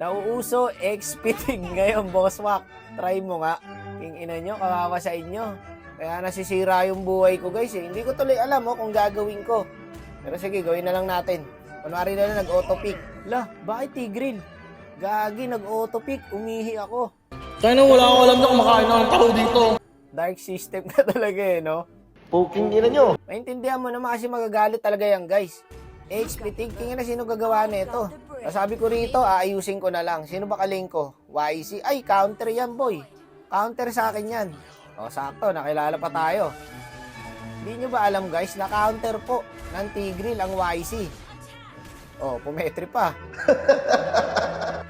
Nauuso, XP-TIG ngayon, Boss Wack. Try mo nga. King ina nyo, kawawa sa inyo. Kaya nasisira yung buhay ko, guys. Eh. Hindi ko tuloy alam kung gagawin ko. Pero sige, gawin na lang natin. Kunwari na lang, nag-auto-pick. Lah, bakit Tigreal? Gagi, nag-auto-pick. Umihi ako. Sana wala akong alam na kumakain ng tao dito. Dark system ka talaga eh, no? Poking ina nyo. Maintindihan mo naman kasi magagalit talaga yan, guys. XP-TIG, tingin na sino gagawa nito. Sabi ko rito, aayusin ko na lang. Sino ba kaling ko? YC. Ay, counter yan, boy. Counter sa akin yan. O, sakto, nakilala pa tayo. Hindi nyo ba alam, guys, na counter po ng Tigreal ang YC. O, pumetri pa.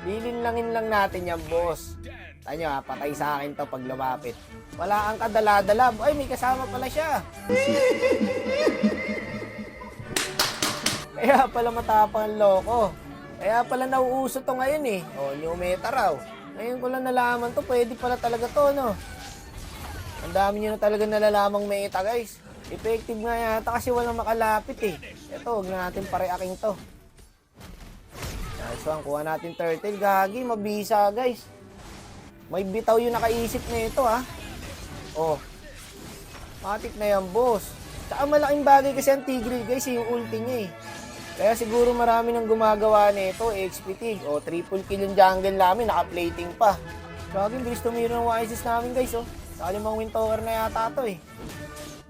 Lilinlangin lang natin yan, boss. Tanyo ha, patay sa akin to pag lumapit. Wala ang kadala-dala. Ay, may kasama pala siya. Kaya pala matapang ang loko. Kaya pala nauuso to ngayon eh. O, new meta raw. Ngayon ko lang nalaman to, pwede pala talaga to, no? Ang dami nyo na talaga nalalamang meta, guys. Effective nga yata kasi walang makalapit eh. Ito, huwag na natin pareaking to. Nice one, kuha natin turtle. Gagi, mabisa, guys. May bitaw yung nakaisip na ito, ha? Oh. Matik na yan, boss. Tsaka malaking bagay kasi ang Tigreal, guys, yung ulti niya eh. Kaya siguro marami nang gumagawa nito, XP-TIG. O, triple kill yung jungle namin, naka-plating pa. Gaging, bilis tumira ng YSS namin, guys, oh. Sa limang win tower na yata to, eh.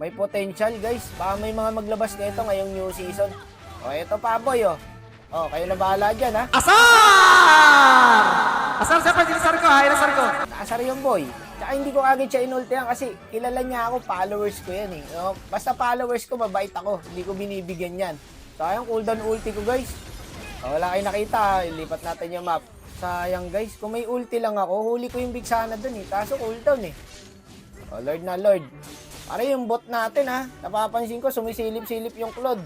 May potential, guys. Baka may mga maglabas nito ngayong new season. O, eto pa, boy, oh. O, kayo na bahala dyan, ha? Asar! Asar siya pa, sinasar ko, ha? Inasar ko. Naasar yung boy. Tsaka hindi ko agad siya inultihan kasi kilala niya ako, followers ko yan, eh. No? Basta followers ko, mabait ako. Hindi ko binibigyan yan. Sayang, cooldown ulti ko, guys. O, wala kayo nakita, ilipat natin yung map. Sayang, guys. Kung may ulti lang ako, huli ko yung big sana dun, eh. Kaso cooldown, eh. O, Lord na Lord. Para yung bot natin, ha. Napapansin ko, sumisilip-silip yung Claude.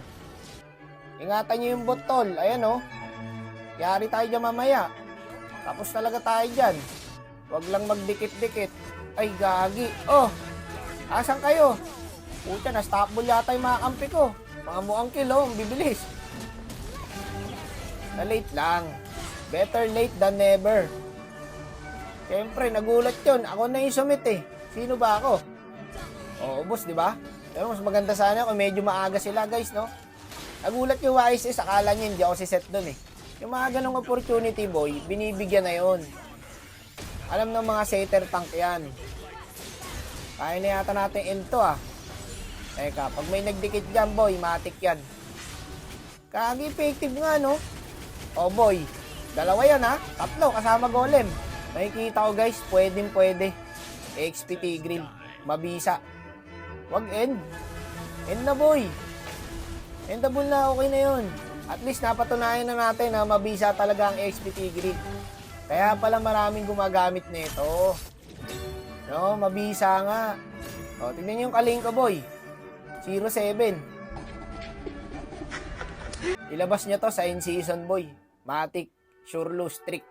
Ingatan nyo yung bot, tol. Ayan, oh. Yari tayo dyan mamaya. Tapos talaga tayo dyan. Huwag lang magdikit-dikit. Ay, gagi. Oh, asan kayo? Puta, na-stop ball yata yung mga kampi ko. Mga mukhang kill, oh. Bibilis. Na-late lang. Better late than never. Siyempre, nagulat yun. Ako na yung sumit, eh. Sino ba ako? Oo, boss, di ba? Pero mas maganda sana kung medyo maaga sila, guys, no? Nagulat yung YSS, akala niya hindi ako si set doon, eh. Yung mga ganong opportunity, boy, binibigyan na yun. Alam ng mga setter tank yan. Kaya na yata natin end to, ah. Teka, pag may nagdikit dyan, boy, matik yan. Kagi, effective nga, no? Oh, boy. Dalawa yan, ha? Tatlo, kasama golem. Makikita ko, guys, pwede. XP Tigreal. Mabisa. Wag end. End na, boy. Endable na, okay na yun. At least napatunayan na natin na mabisa talaga ang XP Tigreal. Kaya pala maraming gumagamit nito. No, mabisa nga. O, tingnan nyo yung kaling ko, boy. 07. Ilabas niya to sa in-season, boy. Matik, sure lose trick.